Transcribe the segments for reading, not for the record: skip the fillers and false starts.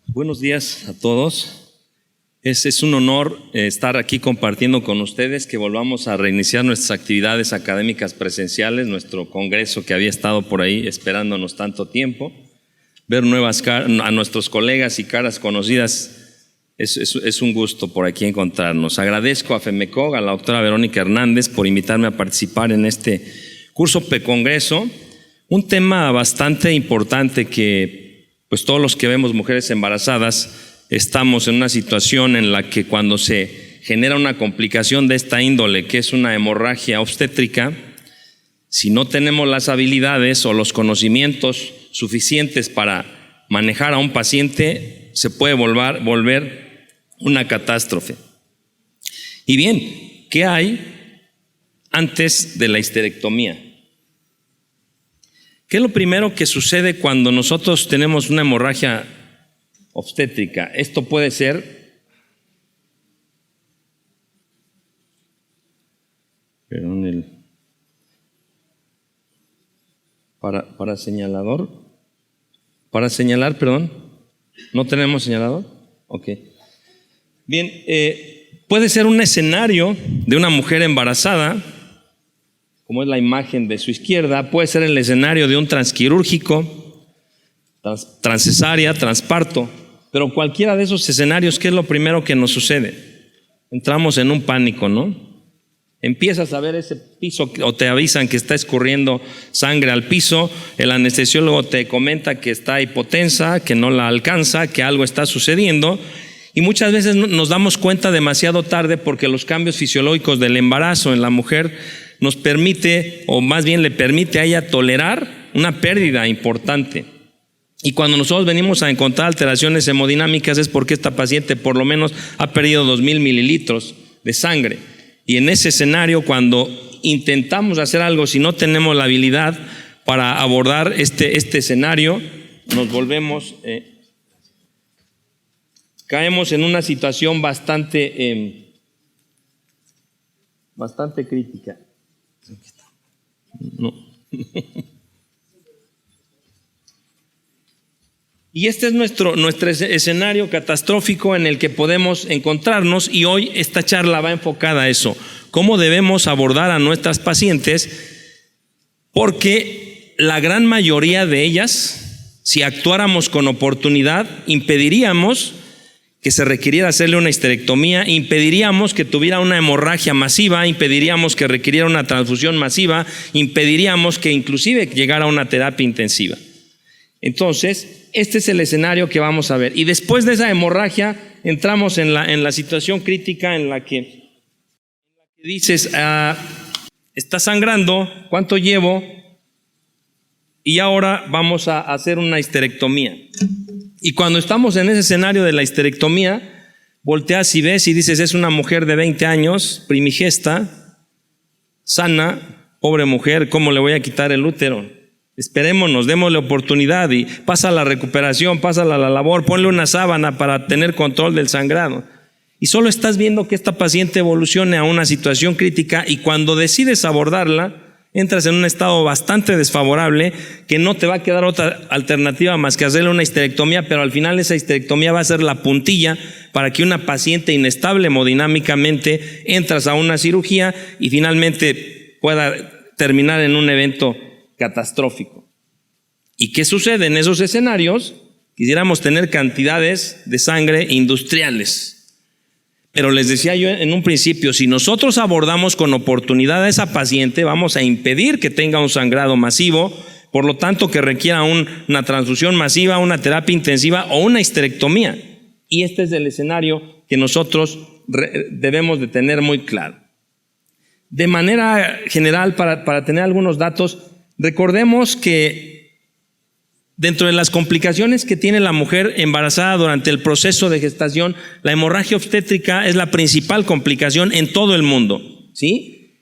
Buenos días a todos. Es un honor estar aquí compartiendo con ustedes, que volvamos a reiniciar nuestras actividades académicas presenciales, nuestro congreso que había estado por ahí esperándonos tanto tiempo. Ver nuevas caras, a nuestros colegas y caras conocidas, es un gusto por aquí encontrarnos. Agradezco a FEMECOG, a la doctora Verónica Hernández, por invitarme a participar en este curso P-Congreso. Un tema bastante importante que, pues, todos los que vemos mujeres embarazadas estamos en una situación en la que cuando se genera una complicación de esta índole, que es una hemorragia obstétrica, si no tenemos las habilidades o los conocimientos suficientes para manejar a un paciente, se puede volver una catástrofe. Y bien, ¿qué hay antes de la histerectomía? ¿Qué es lo primero que sucede cuando nosotros tenemos una hemorragia obstétrica? Esto puede ser, para señalar, ¿no tenemos señalador? Ok. Bien, puede ser un escenario de una mujer embarazada, como es la imagen de su izquierda. Puede ser el escenario de un transquirúrgico, transcesárea, transparto. Pero cualquiera de esos escenarios, ¿qué es lo primero que nos sucede? Entramos en un pánico, ¿no? Empiezas a ver ese piso o te avisan que está escurriendo sangre al piso, el anestesiólogo te comenta que está hipotensa, que no la alcanza, que algo está sucediendo, y muchas veces nos damos cuenta demasiado tarde, porque los cambios fisiológicos del embarazo en la mujer nos permite, o más bien le permite a ella tolerar una pérdida importante. Y cuando nosotros venimos a encontrar alteraciones hemodinámicas es porque esta paciente por lo menos ha perdido 2,000 mililitros de sangre. Y en ese escenario, cuando intentamos hacer algo, si no tenemos la habilidad para abordar este escenario, nos volvemos, caemos en una situación bastante crítica. No. Y este es nuestro escenario catastrófico en el que podemos encontrarnos, y hoy esta charla va enfocada a eso: cómo debemos abordar a nuestras pacientes, porque la gran mayoría de ellas, si actuáramos con oportunidad, impediríamos que se requiriera hacerle una histerectomía, impediríamos que tuviera una hemorragia masiva, impediríamos que requiriera una transfusión masiva, impediríamos que inclusive llegara a una terapia intensiva. Entonces, este es el escenario que vamos a ver. Y después de esa hemorragia, entramos en la situación crítica en la que dices, está sangrando, ¿cuánto llevo? Y ahora vamos a hacer una histerectomía. Y cuando estamos en ese escenario de la histerectomía, volteas y ves y dices, es una mujer de 20 años, primigesta, sana, pobre mujer, ¿cómo le voy a quitar el útero? Esperémonos, démosle oportunidad y pasa la recuperación, pasa la labor, ponle una sábana para tener control del sangrado. Y solo estás viendo que esta paciente evolucione a una situación crítica, y cuando decides abordarla, entras en un estado bastante desfavorable, que no te va a quedar otra alternativa más que hacerle una histerectomía, pero al final esa histerectomía va a ser la puntilla para que una paciente inestable hemodinámicamente entras a una cirugía y finalmente pueda terminar en un evento catastrófico. ¿Y qué sucede en esos escenarios? Quisiéramos tener cantidades de sangre industriales. Pero les decía yo en un principio, si nosotros abordamos con oportunidad a esa paciente, vamos a impedir que tenga un sangrado masivo, por lo tanto que requiera una transfusión masiva, una terapia intensiva o una histerectomía. Y este es el escenario que nosotros debemos de tener muy claro. De manera general, para tener algunos datos, recordemos que dentro de las complicaciones que tiene la mujer embarazada durante el proceso de gestación, la hemorragia obstétrica es la principal complicación en todo el mundo, ¿sí?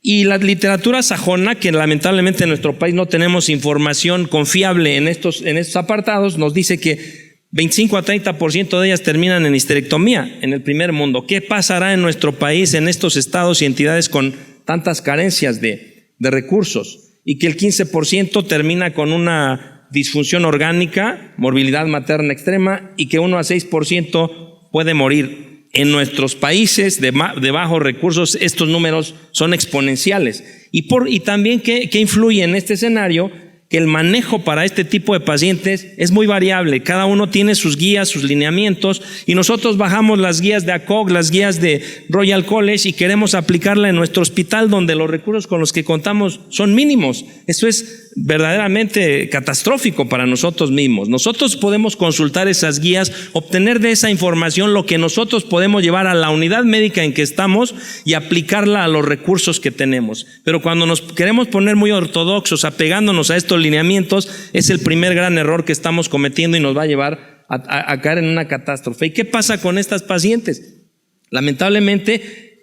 Y la literatura sajona, que lamentablemente en nuestro país no tenemos información confiable en estos apartados, nos dice que 25 a 30% de ellas terminan en histerectomía en el primer mundo. ¿Qué pasará en nuestro país, en estos estados y entidades con tantas carencias de recursos? Y que el 15% termina con una disfunción orgánica, morbilidad materna extrema y que 1 a 6% puede morir. En nuestros países de bajos recursos estos números son exponenciales. Y también ¿qué influye en este escenario? Que el manejo para este tipo de pacientes es muy variable. Cada uno tiene sus guías, sus lineamientos, y nosotros bajamos las guías de ACOG, las guías de Royal College, y queremos aplicarla en nuestro hospital donde los recursos con los que contamos son mínimos. Eso es verdaderamente catastrófico para nosotros mismos. Nosotros podemos consultar esas guías, obtener de esa información lo que nosotros podemos llevar a la unidad médica en que estamos y aplicarla a los recursos que tenemos. Pero cuando nos queremos poner muy ortodoxos, apegándonos a estos lineamientos, es el primer gran error que estamos cometiendo y nos va a llevar a caer en una catástrofe. ¿Y qué pasa con estas pacientes? Lamentablemente,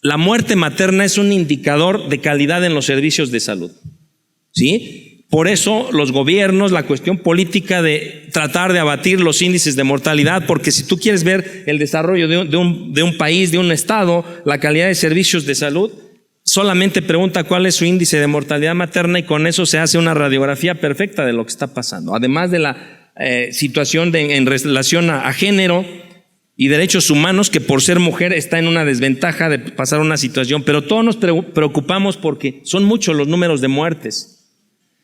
la muerte materna es un indicador de calidad en los servicios de salud, ¿sí? Por eso los gobiernos, la cuestión política de tratar de abatir los índices de mortalidad, porque si tú quieres ver el desarrollo de un país, de un estado, la calidad de servicios de salud, solamente pregunta cuál es su índice de mortalidad materna y con eso se hace una radiografía perfecta de lo que está pasando. Además de la situación en relación a género y derechos humanos, que por ser mujer está en una desventaja de pasar una situación, pero todos nos preocupamos porque son muchos los números de muertes.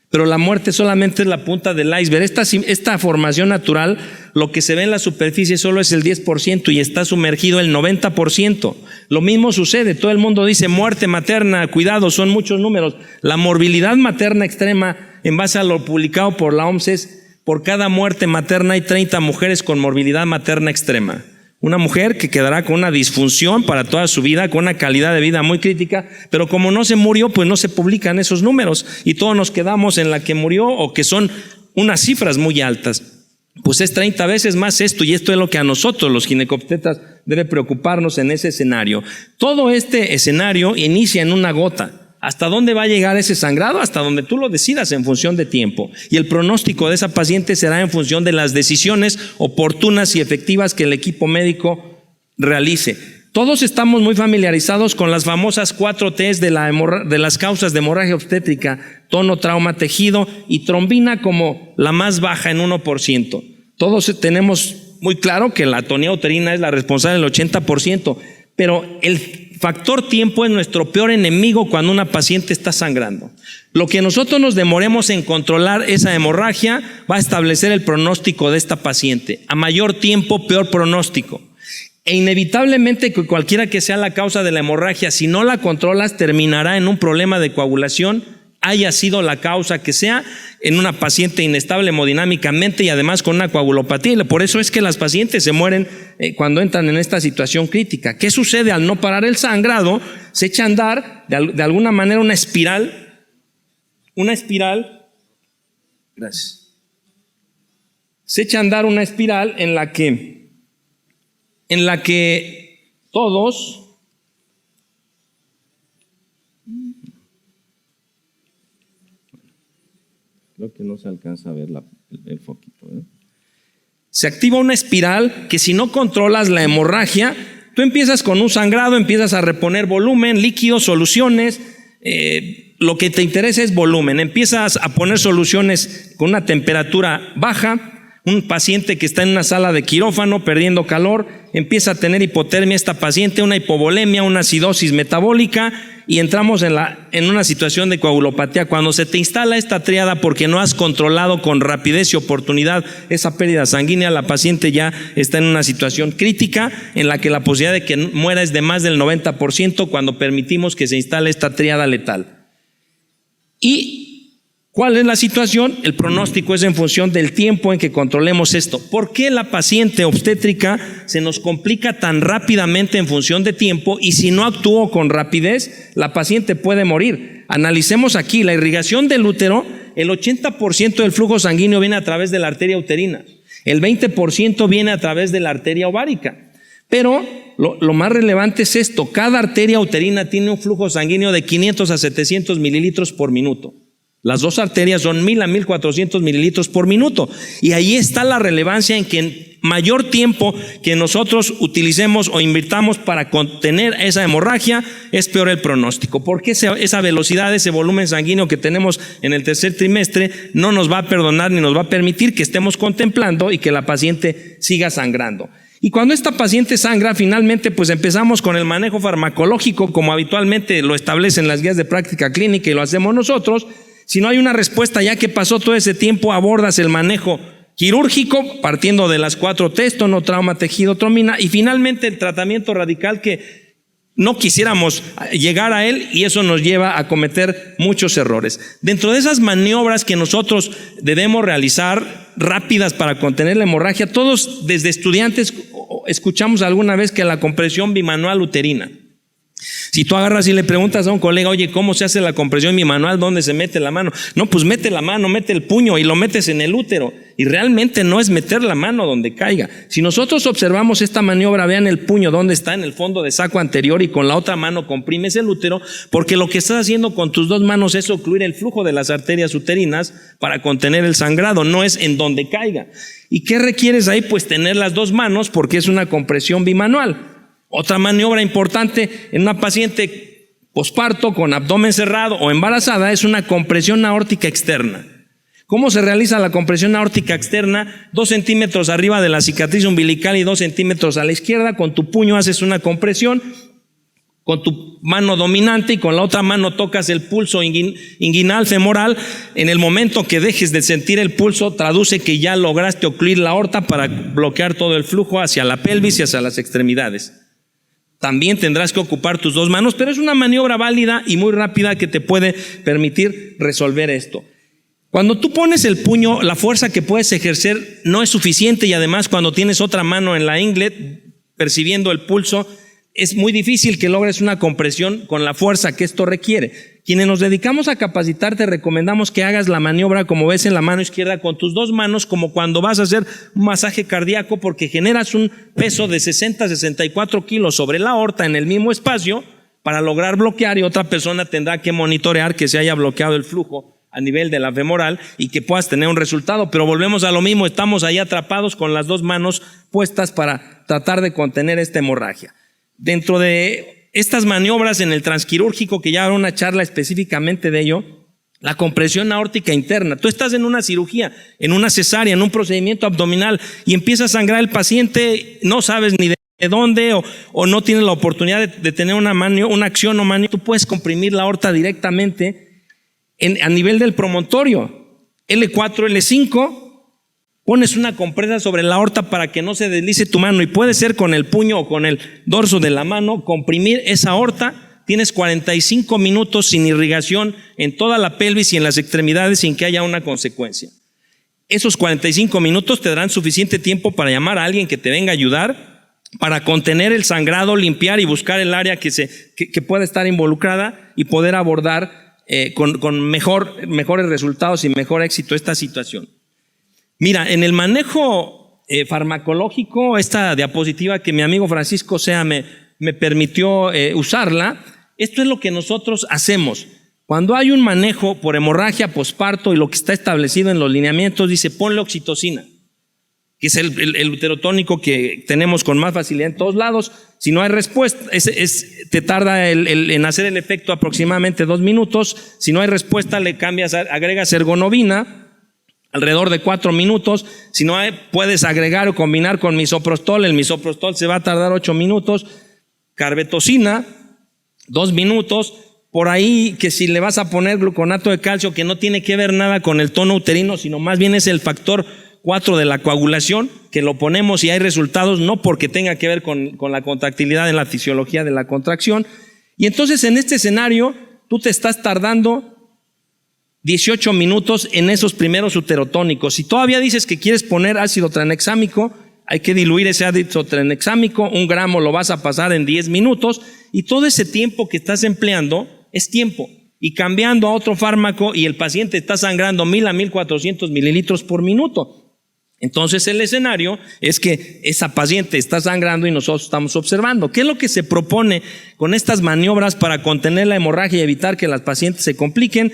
Pero la muerte solamente es la punta del iceberg. Esta formación natural, lo que se ve en la superficie solo es el 10% y está sumergido el 90%. Lo mismo sucede, todo el mundo dice muerte materna, cuidado, son muchos números. La morbilidad materna extrema, en base a lo publicado por la OMS, es por cada muerte materna hay 30 mujeres con morbilidad materna extrema. Una mujer que quedará con una disfunción para toda su vida, con una calidad de vida muy crítica, pero como no se murió, pues no se publican esos números y todos nos quedamos en la que murió o que son unas cifras muy altas. Pues es 30 veces más esto, y esto es lo que a nosotros los ginecobstetras debe preocuparnos en ese escenario. Todo este escenario inicia en una gota. ¿Hasta dónde va a llegar ese sangrado? Hasta donde tú lo decidas en función de tiempo. Y el pronóstico de esa paciente será en función de las decisiones oportunas y efectivas que el equipo médico realice. Todos estamos muy familiarizados con las famosas 4 T's de las causas de hemorragia obstétrica: tono, trauma, tejido y trombina como la más baja en 1%. Todos tenemos muy claro que la atonía uterina es la responsable del 80%, pero el factor tiempo es nuestro peor enemigo cuando una paciente está sangrando. Lo que nosotros nos demoremos en controlar esa hemorragia va a establecer el pronóstico de esta paciente. A mayor tiempo, peor pronóstico. E inevitablemente, que cualquiera que sea la causa de la hemorragia, si no la controlas, terminará en un problema de coagulación, haya sido la causa que sea, en una paciente inestable hemodinámicamente y además con una coagulopatía. Y por eso es que las pacientes se mueren cuando entran en esta situación crítica. ¿Qué sucede al no parar el sangrado? Se echa a andar de alguna manera una espiral. Gracias. Se echa a andar una espiral en la que todos creo que no se alcanza a ver el foquito, ¿eh? Se activa una espiral que si no controlas la hemorragia, tú empiezas con un sangrado, empiezas a reponer volumen, líquidos, soluciones. Lo que te interesa es volumen. Empiezas a poner soluciones con una temperatura baja. Un paciente que está en una sala de quirófano perdiendo calor, empieza a tener hipotermia esta paciente, una hipovolemia, una acidosis metabólica, y entramos en una situación de coagulopatía. Cuando se te instala esta tríada porque no has controlado con rapidez y oportunidad esa pérdida sanguínea, la paciente ya está en una situación crítica en la que la posibilidad de que muera es de más del 90% cuando permitimos que se instale esta tríada letal. ¿Y cuál es la situación? El pronóstico es en función del tiempo en que controlemos esto. ¿Por qué la paciente obstétrica se nos complica tan rápidamente en función de tiempo? Y si no actúo con rapidez, la paciente puede morir. Analicemos aquí la irrigación del útero. El 80% del flujo sanguíneo viene a través de la arteria uterina. El 20% viene a través de la arteria ovárica. Pero lo más relevante es esto: cada arteria uterina tiene un flujo sanguíneo de 500 a 700 mililitros por minuto. Las dos arterias son 1000 a 1400 mililitros por minuto. Y ahí está la relevancia en que mayor tiempo que nosotros utilicemos o invirtamos para contener esa hemorragia, es peor el pronóstico, porque esa velocidad, ese volumen sanguíneo que tenemos en el tercer trimestre no nos va a perdonar ni nos va a permitir que estemos contemplando y que la paciente siga sangrando. Y cuando esta paciente sangra, finalmente pues empezamos con el manejo farmacológico, como habitualmente lo establecen las guías de práctica clínica y lo hacemos nosotros. Si no hay una respuesta, ya que pasó todo ese tiempo, abordas el manejo quirúrgico, partiendo de las 4T, tono, trauma, tejido, tromina, y finalmente el tratamiento radical, que no quisiéramos llegar a él, y eso nos lleva a cometer muchos errores. Dentro de esas maniobras que nosotros debemos realizar rápidas para contener la hemorragia, todos desde estudiantes escuchamos alguna vez que la compresión bimanual uterina. Si tú agarras y le preguntas a un colega, oye, ¿cómo se hace la compresión bimanual? ¿Dónde se mete la mano? No, pues mete la mano, mete el puño y lo metes en el útero. Y realmente no es meter la mano donde caiga. Si nosotros observamos esta maniobra, vean el puño donde está, en el fondo de saco anterior, y con la otra mano comprimes el útero, porque lo que estás haciendo con tus dos manos es ocluir el flujo de las arterias uterinas para contener el sangrado, no es en donde caiga. ¿Y qué requieres ahí? Pues tener las dos manos, porque es una compresión bimanual. Otra maniobra importante en una paciente posparto con abdomen cerrado o embarazada es una compresión aórtica externa. ¿Cómo se realiza la compresión aórtica externa? 2 centímetros arriba de la cicatriz umbilical y 2 centímetros a la izquierda. Con tu puño haces una compresión, con tu mano dominante, y con la otra mano tocas el pulso inguinal femoral. En el momento que dejes de sentir el pulso, traduce que ya lograste ocluir la aorta para bloquear todo el flujo hacia la pelvis y hacia las extremidades. También tendrás que ocupar tus dos manos, pero es una maniobra válida y muy rápida que te puede permitir resolver esto. Cuando tú pones el puño, la fuerza que puedes ejercer no es suficiente, y además cuando tienes otra mano en la ingle percibiendo el pulso, es muy difícil que logres una compresión con la fuerza que esto requiere. Quienes nos dedicamos a capacitar, te recomendamos que hagas la maniobra como ves en la mano izquierda, con tus dos manos, como cuando vas a hacer un masaje cardíaco, porque generas un peso de 60-64 kilos sobre la aorta en el mismo espacio para lograr bloquear, y otra persona tendrá que monitorear que se haya bloqueado el flujo a nivel de la femoral y que puedas tener un resultado. Pero volvemos a lo mismo, estamos ahí atrapados con las dos manos puestas para tratar de contener esta hemorragia. Dentro de estas maniobras en el transquirúrgico, que ya habrá una charla específicamente de ello, la compresión aórtica interna. Tú estás en una cirugía, en una cesárea, en un procedimiento abdominal, y empieza a sangrar el paciente, no sabes ni de dónde, o no tienes la oportunidad de tener una acción o maniobra. Tú puedes comprimir la aorta directamente a nivel del promontorio. L4, L5, pones una compresa sobre la aorta para que no se deslice tu mano, y puede ser con el puño o con el dorso de la mano, comprimir esa aorta. Tienes 45 minutos sin irrigación en toda la pelvis y en las extremidades sin que haya una consecuencia. Esos 45 minutos te darán suficiente tiempo para llamar a alguien que te venga a ayudar, para contener el sangrado, limpiar y buscar el área que pueda estar involucrada, y poder abordar con mejores resultados y mejor éxito esta situación. Mira, en el manejo farmacológico, esta diapositiva que mi amigo Francisco Sea me permitió usarla, esto es lo que nosotros hacemos. Cuando hay un manejo por hemorragia posparto, y lo que está establecido en los lineamientos dice ponle oxitocina, que es el uterotónico que tenemos con más facilidad en todos lados. Si no hay respuesta, te tarda en hacer el efecto aproximadamente 2 minutos. Si no hay respuesta, le agregas ergonovina, alrededor de 4 minutos. Si no hay, puedes agregar o combinar con misoprostol. El misoprostol se va a tardar 8 minutos. Carbetocina, 2 minutos. Por ahí, que si le vas a poner gluconato de calcio, que no tiene que ver nada con el tono uterino, sino más bien es el factor 4 de la coagulación, que lo ponemos y hay resultados, no porque tenga que ver con la contractilidad en la fisiología de la contracción. Y entonces, en este escenario, tú te estás tardando 18 minutos en esos primeros uterotónicos. Si todavía dices que quieres poner ácido tranexámico, hay que diluir ese ácido tranexámico, 1 gramo lo vas a pasar en 10 minutos, y todo ese tiempo que estás empleando es tiempo. Y cambiando a otro fármaco, y el paciente está sangrando 1000 a 1400 mililitros por minuto. Entonces el escenario es que esa paciente está sangrando y nosotros estamos observando. ¿Qué es lo que se propone con estas maniobras para contener la hemorragia y evitar que las pacientes se compliquen?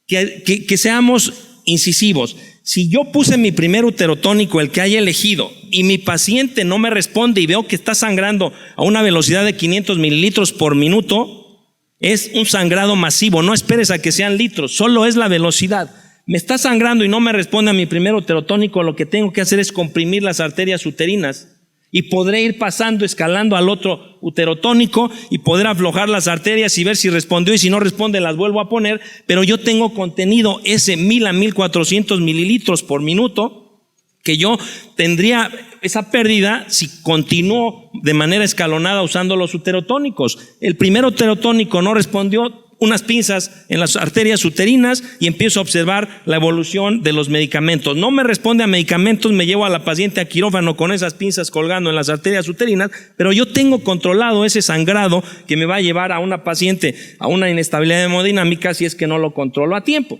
Que seamos incisivos. Si yo puse mi primer uterotónico, el que haya elegido, y mi paciente no me responde y veo que está sangrando a una velocidad de 500 mililitros por minuto, es un sangrado masivo. No esperes a que sean litros, solo es la velocidad. Me está sangrando y no me responde a mi primer uterotónico, lo que tengo que hacer es comprimir las arterias uterinas y podré ir pasando, escalando al otro uterotónico y poder aflojar las arterias y ver si respondió, y si no responde las vuelvo a poner, pero yo tengo contenido ese 1000 a 1400 mililitros por minuto que yo tendría esa pérdida si continúo de manera escalonada usando los uterotónicos. El primer uterotónico no respondió, unas pinzas en las arterias uterinas y empiezo a observar la evolución de los medicamentos. No me responde a medicamentos, me llevo a la paciente a quirófano con esas pinzas colgando en las arterias uterinas, pero yo tengo controlado ese sangrado que me va a llevar a una paciente a una inestabilidad hemodinámica si es que no lo controlo a tiempo.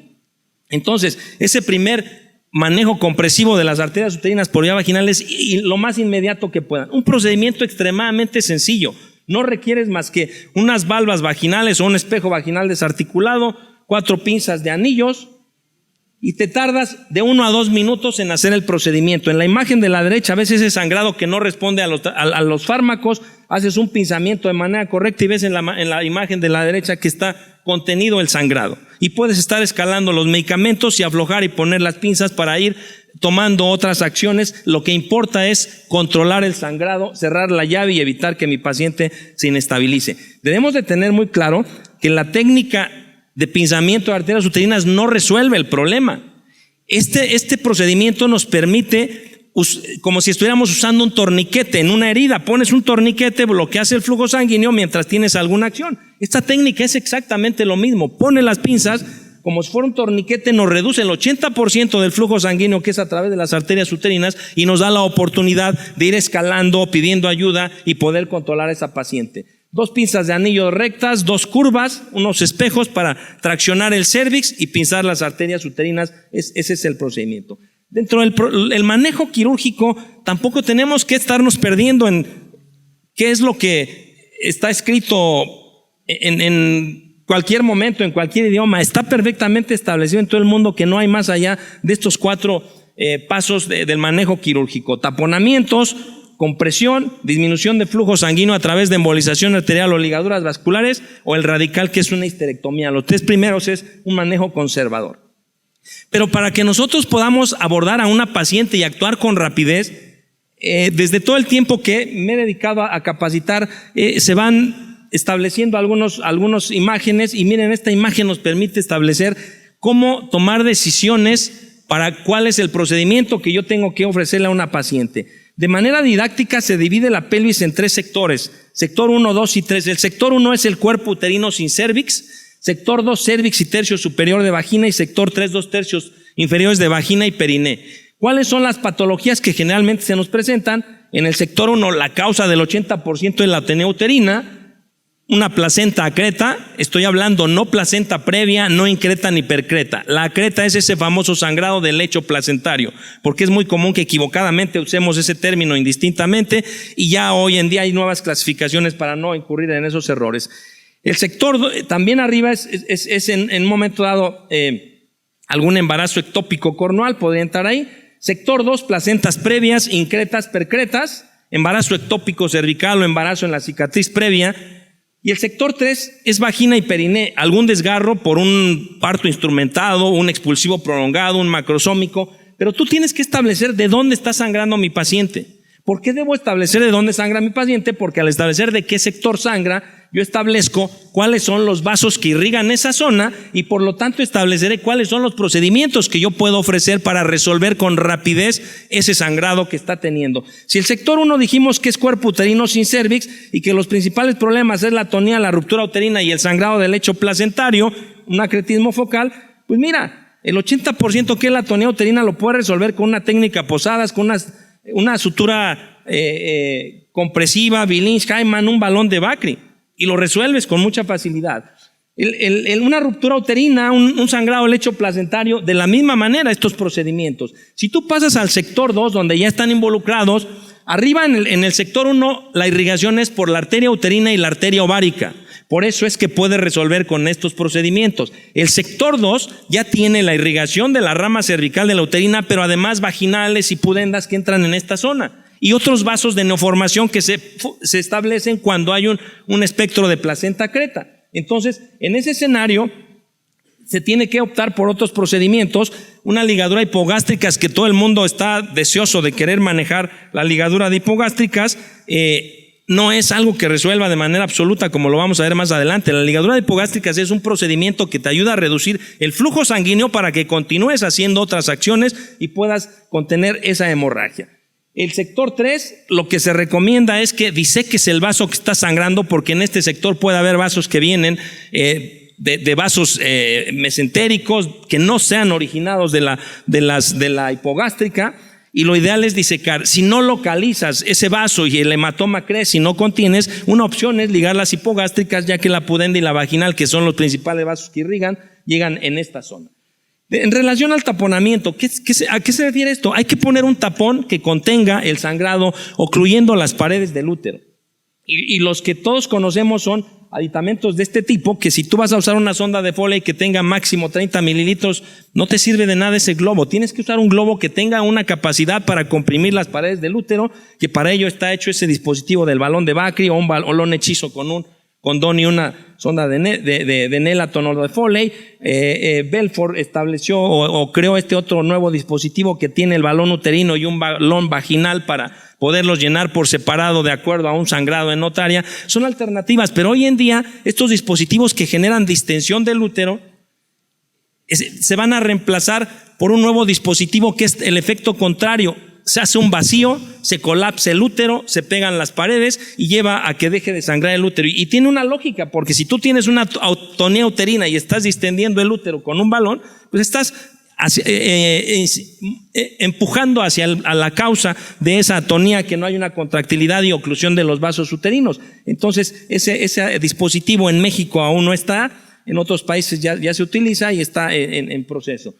Entonces, ese primer manejo compresivo de las arterias uterinas por vía vaginal es y lo más inmediato que puedan. Un procedimiento extremadamente sencillo. No requieres más que unas valvas vaginales o un espejo vaginal desarticulado, 4 pinzas de anillos, y te tardas de 1 a 2 minutos en hacer el procedimiento. En la imagen de la derecha ves ese sangrado que no responde a los fármacos, haces un pinzamiento de manera correcta y ves en la imagen de la derecha que está contenido el sangrado. Y puedes estar escalando los medicamentos y aflojar y poner las pinzas para ir tomando otras acciones. Lo que importa es controlar el sangrado, cerrar la llave y evitar que mi paciente se inestabilice. Debemos de tener muy claro que la técnica de pinzamiento de arterias uterinas no resuelve el problema. Este procedimiento nos permite, como si estuviéramos usando un torniquete en una herida. Pones un torniquete, bloqueas el flujo sanguíneo mientras tienes alguna acción. Esta técnica es exactamente lo mismo. Pone las pinzas, como si fuera un torniquete, nos reduce el 80% del flujo sanguíneo que es a través de las arterias uterinas y nos da la oportunidad de ir escalando, pidiendo ayuda y poder controlar a esa paciente. 2 pinzas de anillo rectas, 2 curvas, unos espejos para traccionar el cérvix y pinzar las arterias uterinas. Ese es el procedimiento. Dentro del manejo quirúrgico tampoco tenemos que estarnos perdiendo en qué es lo que está escrito en cualquier momento, en cualquier idioma. Está perfectamente establecido en todo el mundo que no hay más allá de estos 4 pasos del manejo quirúrgico: taponamientos, compresión, disminución de flujo sanguíneo a través de embolización arterial o ligaduras vasculares, o el radical, que es una histerectomía. Los 3 primeros es un manejo conservador. Pero para que nosotros podamos abordar a una paciente y actuar con rapidez, desde todo el tiempo que me he dedicado a capacitar, se van estableciendo algunas imágenes, y miren, esta imagen nos permite establecer cómo tomar decisiones para cuál es el procedimiento que yo tengo que ofrecerle a una paciente. De manera didáctica se divide la pelvis en 3 sectores: sector 1, 2 y 3. El sector 1 es el cuerpo uterino sin cérvix, sector 2, cérvix y tercio superior de vagina, y sector 3, 2 tercios inferiores de vagina y periné. ¿Cuáles son las patologías que generalmente se nos presentan? En el sector 1, la causa del 80% es la atenea uterina, una placenta acreta. Estoy hablando no placenta previa, no increta ni percreta. La acreta es ese famoso sangrado del lecho placentario, porque es muy común que equivocadamente usemos ese término indistintamente, y ya hoy en día hay nuevas clasificaciones para no incurrir en esos errores. El sector también arriba es en un momento dado algún embarazo ectópico cornual, podría entrar ahí. Sector 2, placentas previas, incretas, percretas, embarazo ectópico cervical o embarazo en la cicatriz previa. Y el sector 3 es vagina y periné, algún desgarro por un parto instrumentado, un expulsivo prolongado, un macrosómico. Pero tú tienes que establecer de dónde está sangrando mi paciente. ¿Por qué debo establecer de dónde sangra mi paciente? Porque al establecer de qué sector sangra, yo establezco cuáles son los vasos que irrigan esa zona, y por lo tanto estableceré cuáles son los procedimientos que yo puedo ofrecer para resolver con rapidez ese sangrado que está teniendo. Si el sector 1 dijimos que es cuerpo uterino sin cérvix y que los principales problemas es la atonía, la ruptura uterina y el sangrado del lecho placentario, un acretismo focal, pues mira, el 80% que es la atonía uterina lo puede resolver con una técnica Posadas, con una sutura compresiva, Billings-Hyman, un balón de Bakri, y lo resuelves con mucha facilidad. Una ruptura uterina, un sangrado del lecho placentario, de la misma manera estos procedimientos. Si tú pasas al sector 2, donde ya están involucrados, arriba en el sector 1 la irrigación es por la arteria uterina y la arteria ovárica. Por eso es que puede resolver con estos procedimientos. El sector 2 ya tiene la irrigación de la rama cervical de la uterina, pero además vaginales y pudendas que entran en esta zona. y otros vasos de neoformación que se establecen cuando hay un espectro de placenta creta. Entonces, en ese escenario se tiene que optar por otros procedimientos. Una ligadura hipogástricas, que todo el mundo está deseoso de querer manejar la ligadura de hipogástricas, no es algo que resuelva de manera absoluta, como lo vamos a ver más adelante. La ligadura de hipogástricas es un procedimiento que te ayuda a reducir el flujo sanguíneo para que continúes haciendo otras acciones y puedas contener esa hemorragia. El sector 3, lo que se recomienda es que diseques el vaso que está sangrando, porque en este sector puede haber vasos que vienen de vasos mesentéricos que no sean originados de la hipogástrica. Y lo ideal es disecar. Si no localizas ese vaso y el hematoma crece y no contienes, una opción es ligar las hipogástricas, ya que la pudenda y la vaginal, que son los principales vasos que irrigan, llegan en esta zona. En relación al taponamiento, ¿a qué se refiere esto? Hay que poner un tapón que contenga el sangrado, ocluyendo las paredes del útero. Y los que todos conocemos son aditamentos de este tipo, que si tú vas a usar una sonda de Foley que tenga máximo 30 mililitros, no te sirve de nada ese globo. Tienes que usar un globo que tenga una capacidad para comprimir las paredes del útero, que para ello está hecho ese dispositivo del balón de Bakri, o un balón hechizo con un condón y una sonda de Nelaton o de Foley. Belfort estableció o creó este otro nuevo dispositivo que tiene el balón uterino y un balón vaginal para poderlos llenar por separado de acuerdo a un sangrado en notaria. Son alternativas, pero hoy en día estos dispositivos que generan distensión del útero se van a reemplazar por un nuevo dispositivo que es el efecto contrario. Se hace un vacío, se colapsa el útero, se pegan las paredes y lleva a que deje de sangrar el útero. Y tiene una lógica, porque si tú tienes una atonía uterina y estás distendiendo el útero con un balón, pues estás empujando a la causa de esa atonía, que no hay una contractilidad y oclusión de los vasos uterinos. Entonces, ese dispositivo en México aún no está, en otros países ya se utiliza y está en proceso.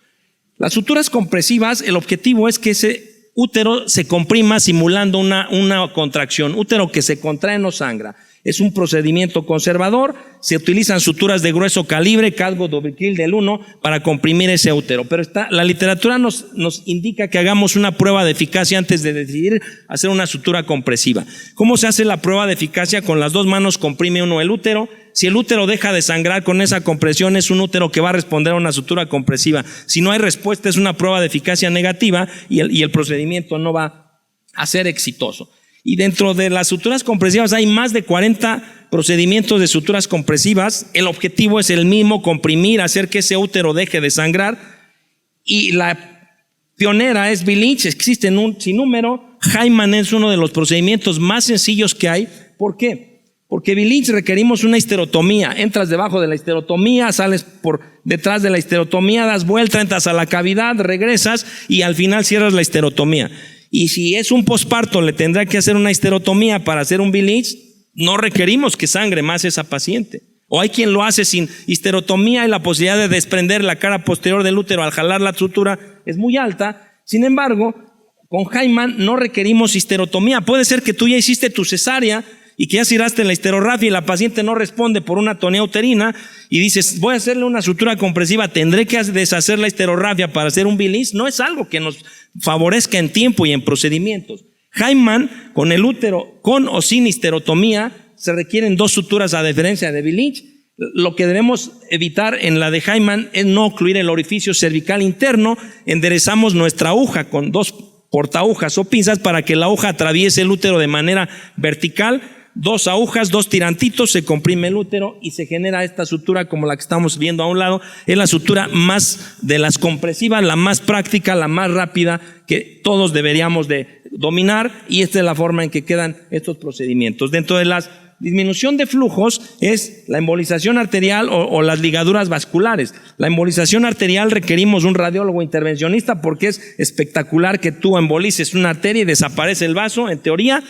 Las suturas compresivas, el objetivo es que ese útero se comprima simulando una contracción. Útero que se contrae no sangra. Es un procedimiento conservador. Se utilizan suturas de grueso calibre, Cadgo Dobriquil del 1, para comprimir ese útero. Pero la literatura nos indica que hagamos una prueba de eficacia antes de decidir hacer una sutura compresiva. ¿Cómo se hace la prueba de eficacia? Con las dos manos comprime uno el útero. Si el útero deja de sangrar con esa compresión, es un útero que va a responder a una sutura compresiva. Si no hay respuesta, es una prueba de eficacia negativa y el procedimiento no va a ser exitoso. Y dentro de las suturas compresivas hay más de 40 procedimientos de suturas compresivas. El objetivo es el mismo: comprimir, hacer que ese útero deje de sangrar. Y la pionera es Vilich, existen un sinnúmero. Hyman es uno de los procedimientos más sencillos que hay. ¿Por qué? Porque Vilich requerimos una histerotomía. Entras debajo de la histerotomía, sales por detrás de la histerotomía, das vuelta, entras a la cavidad, regresas y al final cierras la histerotomía. Y si es un posparto, le tendrá que hacer una histerotomía para hacer un Vilich. No requerimos que sangre más esa paciente. O hay quien lo hace sin histerotomía y la posibilidad de desprender la cara posterior del útero al jalar la sutura es muy alta. Sin embargo, con Hyman no requerimos histerotomía. Puede ser que tú ya hiciste tu cesárea y que ya giraste la histerografía y la paciente no responde por una atonía uterina y dices, voy a hacerle una sutura compresiva, tendré que deshacer la histerografía para hacer un Vilich. No es algo que nos favorezca en tiempo y en procedimientos. Hyman, con el útero, con o sin histerotomía, se requieren dos suturas a diferencia de Vilich. Lo que debemos evitar en la de Hyman es no ocluir el orificio cervical interno. Enderezamos nuestra aguja con dos portaagujas o pinzas para que la aguja atraviese el útero de manera vertical. Dos agujas, dos tirantitos, se comprime el útero y se genera esta sutura como la que estamos viendo a un lado. Es la sutura más de las compresivas, la más práctica, la más rápida, que todos deberíamos de dominar, y esta es la forma en que quedan estos procedimientos. Dentro de la disminución de flujos es la embolización arterial o las ligaduras vasculares. La embolización arterial requerimos un radiólogo intervencionista, porque es espectacular que tú embolices una arteria y desaparece el vaso, en teoría,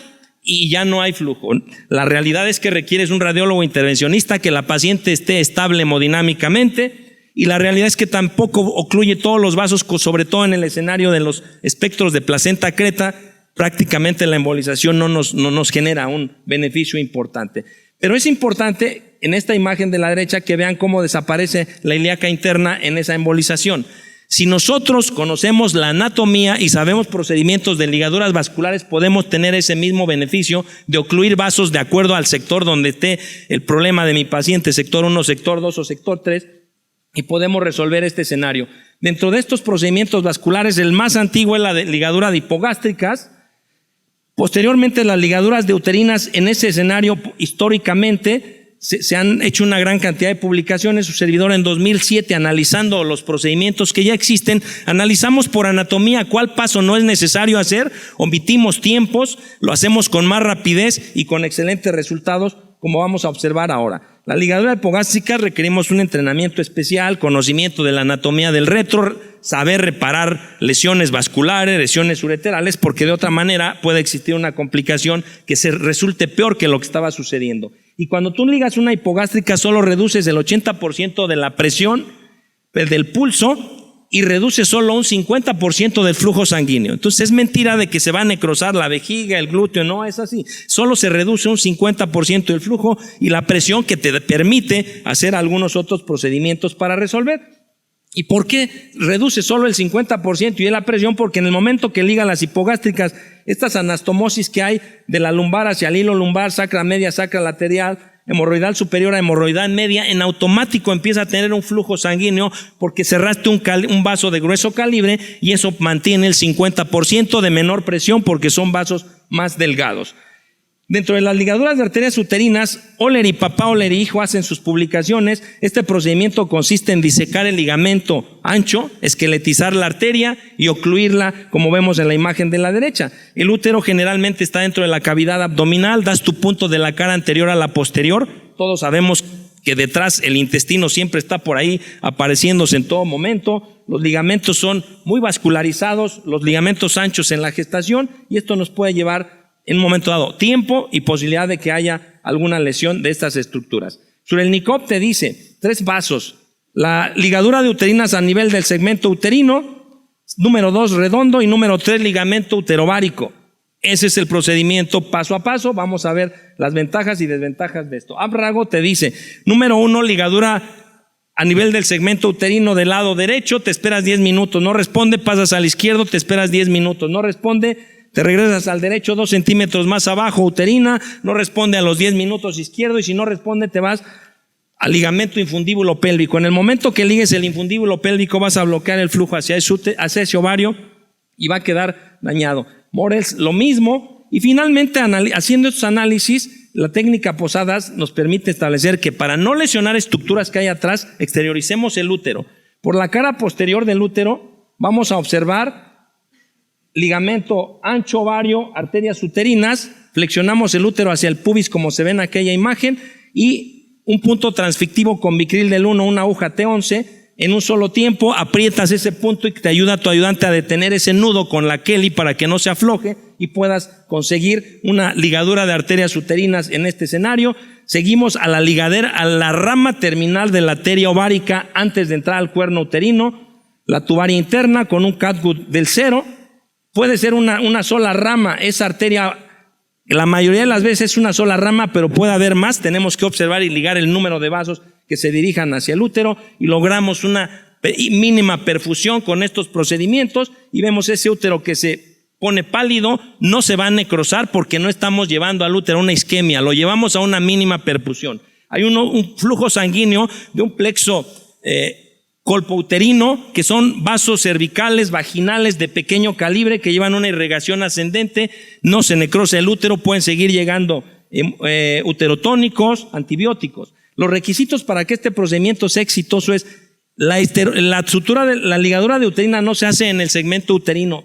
y ya no hay flujo. La realidad es que requieres un radiólogo intervencionista, que la paciente esté estable hemodinámicamente, y la realidad es que tampoco ocluye todos los vasos, sobre todo en el escenario de los espectros de placenta creta. Prácticamente la embolización no nos genera un beneficio importante. Pero es importante en esta imagen de la derecha que vean cómo desaparece la ilíaca interna en esa embolización. Si nosotros conocemos la anatomía y sabemos procedimientos de ligaduras vasculares, podemos tener ese mismo beneficio de ocluir vasos de acuerdo al sector donde esté el problema de mi paciente, sector 1, sector 2 o sector 3, y podemos resolver este escenario. Dentro de estos procedimientos vasculares, el más antiguo es la de ligadura de hipogástricas. Posteriormente, las ligaduras de uterinas. En ese escenario, históricamente, se han hecho una gran cantidad de publicaciones. Su servidor en 2007, analizando los procedimientos que ya existen, analizamos por anatomía cuál paso no es necesario hacer, omitimos tiempos, lo hacemos con más rapidez y con excelentes resultados, como vamos a observar ahora. La ligadura hipogástrica requerimos un entrenamiento especial, conocimiento de la anatomía del retro, saber reparar lesiones vasculares, lesiones ureterales, porque de otra manera puede existir una complicación que se resulte peor que lo que estaba sucediendo. Y cuando tú ligas una hipogástrica, solo reduces el 80% de la presión del pulso y reduces solo un 50% del flujo sanguíneo. Entonces es mentira de que se va a necrosar la vejiga, el glúteo, no es así. Solo se reduce un 50% del flujo y la presión que te permite hacer algunos otros procedimientos para resolver. ¿Y por qué reduce solo el 50% y es la presión? Porque en el momento que ligan las hipogástricas, estas anastomosis que hay de la lumbar hacia el hilo lumbar, sacra media, sacra lateral, hemorroidal superior a hemorroidal media, en automático empieza a tener un flujo sanguíneo porque cerraste un vaso de grueso calibre y eso mantiene el 50% de menor presión porque son vasos más delgados. Dentro de las ligaduras de arterias uterinas, Oller y papá, Oller y hijo hacen sus publicaciones. Este procedimiento consiste en disecar el ligamento ancho, esqueletizar la arteria y ocluirla, como vemos en la imagen de la derecha. El útero generalmente está dentro de la cavidad abdominal, das tu punto de la cara anterior a la posterior. Todos sabemos que detrás el intestino siempre está por ahí apareciéndose en todo momento. Los ligamentos son muy vascularizados, los ligamentos anchos en la gestación, y esto nos puede llevar en un momento dado tiempo y posibilidad de que haya alguna lesión de estas estructuras. Surelnikov te dice 3 vasos, la ligadura de uterinas a nivel del segmento uterino, número 2 redondo y número 3 ligamento uterovárico. Ese es el procedimiento paso a paso. Vamos a ver las ventajas y desventajas de esto. Abrago te dice, número 1, ligadura a nivel del segmento uterino del lado derecho, te esperas 10 minutos, no responde, pasas al izquierdo, te esperas 10 minutos, no responde, te regresas al derecho 2 centímetros más abajo, uterina, no responde a los 10 minutos izquierdo, y si no responde te vas al ligamento infundíbulo pélvico. En el momento que ligues el infundíbulo pélvico vas a bloquear el flujo hacia ese ovario y va a quedar dañado. Morels, lo mismo. Y finalmente, haciendo estos análisis, la técnica Posadas nos permite establecer que para no lesionar estructuras que hay atrás, exterioricemos el útero. Por la cara posterior del útero vamos a observar ligamento ancho ovario, arterias uterinas, flexionamos el útero hacia el pubis como se ve en aquella imagen, y un punto transfictivo con bicril del 1, una aguja T11, en un solo tiempo aprietas ese punto y te ayuda a tu ayudante a detener ese nudo con la Kelly para que no se afloje y puedas conseguir una ligadura de arterias uterinas en este escenario. Seguimos a la ligadera, a la rama terminal de la arteria ovárica antes de entrar al cuerno uterino, la tubaria interna con un catgut del 0. Puede ser una sola rama, esa arteria, la mayoría de las veces es una sola rama, pero puede haber más. Tenemos que observar y ligar el número de vasos que se dirijan hacia el útero y logramos una mínima perfusión con estos procedimientos y vemos ese útero que se pone pálido, no se va a necrosar porque no estamos llevando al útero una isquemia, lo llevamos a una mínima perfusión. Hay un flujo sanguíneo de un plexo colpouterino, que son vasos cervicales, vaginales de pequeño calibre que llevan una irrigación ascendente, no se necrosa el útero, pueden seguir llegando uterotónicos, antibióticos. Los requisitos para que este procedimiento sea exitoso es la sutura de la ligadura de uterina no se hace en el segmento uterino.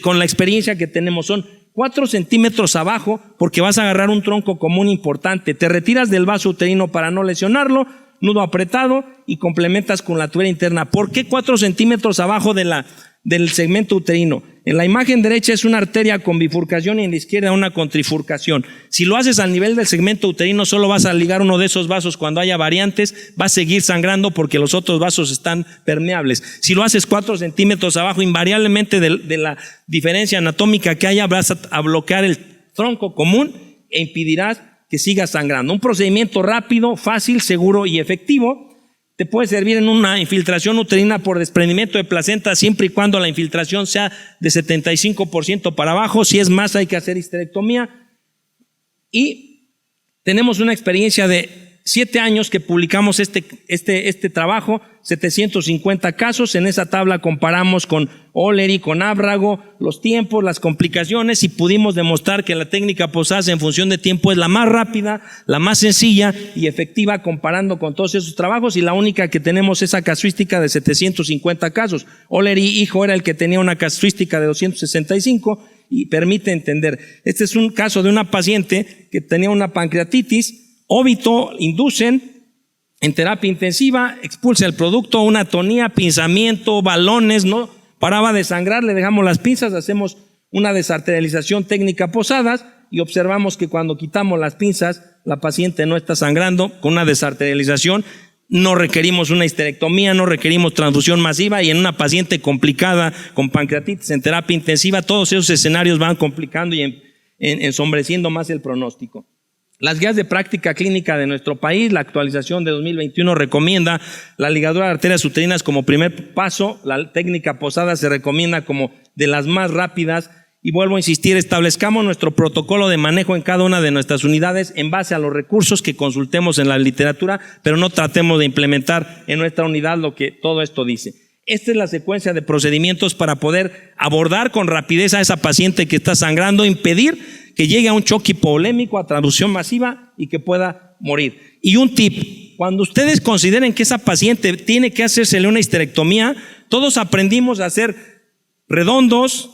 Con la experiencia que tenemos son 4 centímetros abajo porque vas a agarrar un tronco común importante. Te retiras del vaso uterino para no lesionarlo, nudo apretado y complementas con la tubería interna. ¿Por qué 4 centímetros abajo del segmento uterino? En la imagen derecha es una arteria con bifurcación y en la izquierda una con trifurcación. Si lo haces al nivel del segmento uterino, solo vas a ligar uno de esos vasos cuando haya variantes, va a seguir sangrando porque los otros vasos están permeables. Si lo haces 4 centímetros abajo, invariablemente de la diferencia anatómica que haya, vas a bloquear el tronco común e impedirás que siga sangrando. Un procedimiento rápido, fácil, seguro y efectivo. te puede servir en una infiltración uterina por desprendimiento de placenta siempre y cuando la infiltración sea de 75% para abajo. Si es más, hay que hacer histerectomía. Y tenemos una experiencia de 7 años que publicamos este trabajo, 750 casos. En esa tabla comparamos con O'Leary, con Ábrago, los tiempos, las complicaciones, y pudimos demostrar que la técnica Posada en función de tiempo es la más rápida, la más sencilla y efectiva comparando con todos esos trabajos, y la única que tenemos esa casuística de 750 casos. O'Leary, hijo, era el que tenía una casuística de 265 y permite entender. Este es un caso de una paciente que tenía una pancreatitis, óbito, inducen en terapia intensiva, expulsa el producto, una atonía, pinzamiento, balones, no paraba de sangrar, le dejamos las pinzas, hacemos una desarterialización técnica Posadas y observamos que cuando quitamos las pinzas, la paciente no está sangrando. Con una desarterialización no requerimos una histerectomía, no requerimos transfusión masiva, y en una paciente complicada con pancreatitis en terapia intensiva, todos esos escenarios van complicando y ensombreciendo más el pronóstico. Las guías de práctica clínica de nuestro país, la actualización de 2021 recomienda la ligadura de arterias uterinas como primer paso. La técnica Posada se recomienda como de las más rápidas. Y vuelvo a insistir, establezcamos nuestro protocolo de manejo en cada una de nuestras unidades en base a los recursos que consultemos en la literatura, pero no tratemos de implementar en nuestra unidad lo que todo esto dice. Esta es la secuencia de procedimientos para poder abordar con rapidez a esa paciente que está sangrando, impedir que llegue a un choque hipovolémico, a transfusión masiva y que pueda morir. Y un tip: cuando ustedes consideren que esa paciente tiene que hacérsele una histerectomía, todos aprendimos a hacer redondos,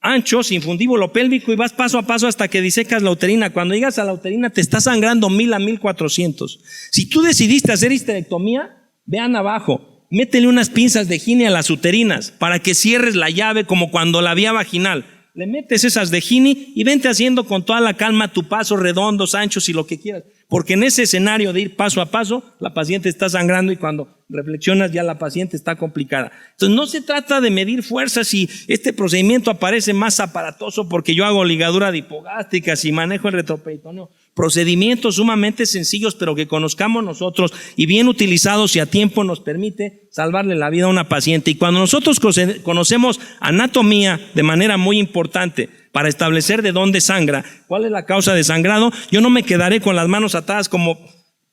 anchos, infundíbulo pélvico, y vas paso a paso hasta que disecas la uterina. Cuando llegas a la uterina te está sangrando 1000 a 1400. Si tú decidiste hacer histerectomía, vean abajo, métele unas pinzas de Gini a las uterinas para que cierres la llave como cuando la vía vaginal. Le metes esas de Gini y vente haciendo con toda la calma tu paso, redondos, anchos y lo que quieras. Porque en ese escenario de ir paso a paso, la paciente está sangrando y cuando reflexionas ya la paciente está complicada. Entonces no se trata de medir fuerzas y este procedimiento aparece más aparatoso porque yo hago ligadura de hipogástricas y manejo el retroperitoneo. Procedimientos sumamente sencillos, pero que conozcamos nosotros y bien utilizados y a tiempo nos permite salvarle la vida a una paciente. Y cuando nosotros conocemos anatomía de manera muy importante para establecer de dónde sangra, cuál es la causa de sangrado, yo no me quedaré con las manos atadas como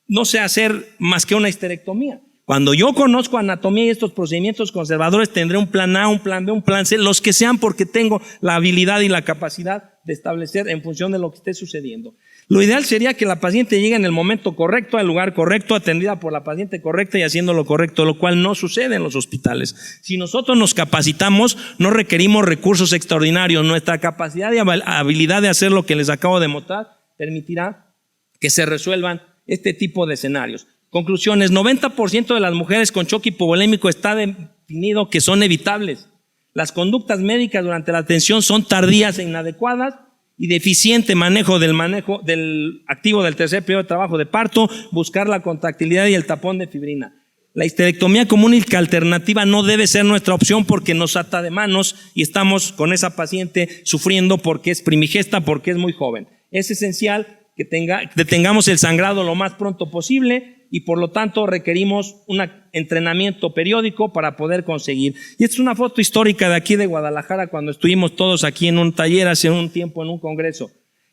no sé hacer más que una histerectomía. Cuando yo conozco anatomía y estos procedimientos conservadores, tendré un plan A, un plan B, un plan C, los que sean, porque tengo la habilidad y la capacidad de establecer en función de lo que esté sucediendo. Lo ideal sería que la paciente llegue en el momento correcto, al lugar correcto, atendida por la paciente correcta y haciendo lo correcto, lo cual no sucede en los hospitales. Si nosotros nos capacitamos, no requerimos recursos extraordinarios. Nuestra capacidad y habilidad de hacer lo que les acabo de mostrar permitirá que se resuelvan este tipo de escenarios. Conclusiones: 90% de las mujeres con choque hipovolémico está definido que son evitables. Las conductas médicas durante la atención son tardías e inadecuadas y deficiente manejo del activo del tercer periodo de trabajo de parto, buscar la contractilidad y el tapón de fibrina. La histerectomía como única alternativa no debe ser nuestra opción porque nos ata de manos y estamos con esa paciente sufriendo porque es primigesta, porque es muy joven. Es esencial que detengamos el sangrado lo más pronto posible y por lo tanto requerimos un entrenamiento periódico para poder conseguir. Y esta es una foto histórica de aquí de Guadalajara cuando estuvimos todos aquí en un taller hace un tiempo en un congreso.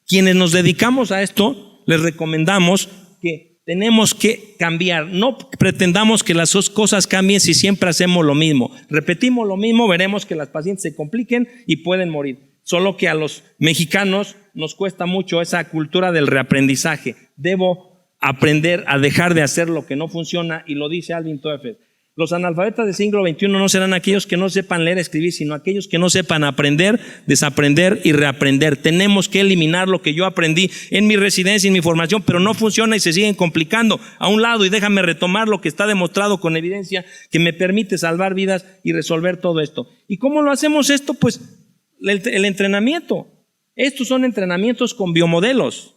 Quienes nos dedicamos a esto, les recomendamos que tenemos que cambiar. No pretendamos que las dos cosas cambien si siempre hacemos lo mismo. Repetimos lo mismo, veremos que las pacientes se compliquen y pueden morir. Solo que a los mexicanos nos cuesta mucho esa cultura del reaprendizaje. Debo aprender a dejar de hacer lo que no funciona, y lo dice Alvin Toefer. Los analfabetas del siglo XXI no serán aquellos que no sepan leer, escribir, sino aquellos que no sepan aprender, desaprender y reaprender. Tenemos que eliminar lo que yo aprendí en mi residencia, en mi formación, pero no funciona y se siguen complicando a un lado, y déjame retomar lo que está demostrado con evidencia que me permite salvar vidas y resolver todo esto. ¿Y cómo lo hacemos esto? Pues el entrenamiento. Estos son entrenamientos con biomodelos.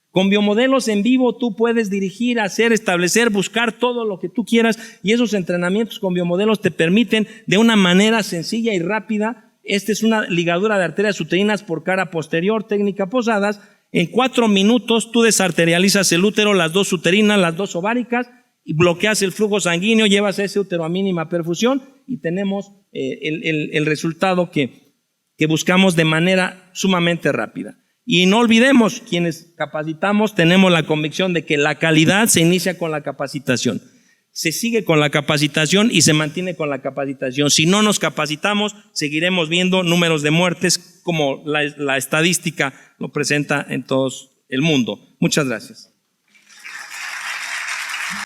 Con biomodelos en vivo tú puedes dirigir, hacer, establecer, buscar todo lo que tú quieras, y esos entrenamientos con biomodelos te permiten de una manera sencilla y rápida. Esta es una ligadura de arterias uterinas por cara posterior, técnica Posadas. En 4 minutos tú desarterializas el útero, las dos uterinas, las dos ováricas, y bloqueas el flujo sanguíneo, llevas ese útero a mínima perfusión y tenemos el resultado que buscamos de manera sumamente rápida. Y no olvidemos, quienes capacitamos tenemos la convicción de que la calidad se inicia con la capacitación. Se sigue con la capacitación y se mantiene con la capacitación. Si no nos capacitamos, seguiremos viendo números de muertes como la estadística lo presenta en todo el mundo. Muchas gracias.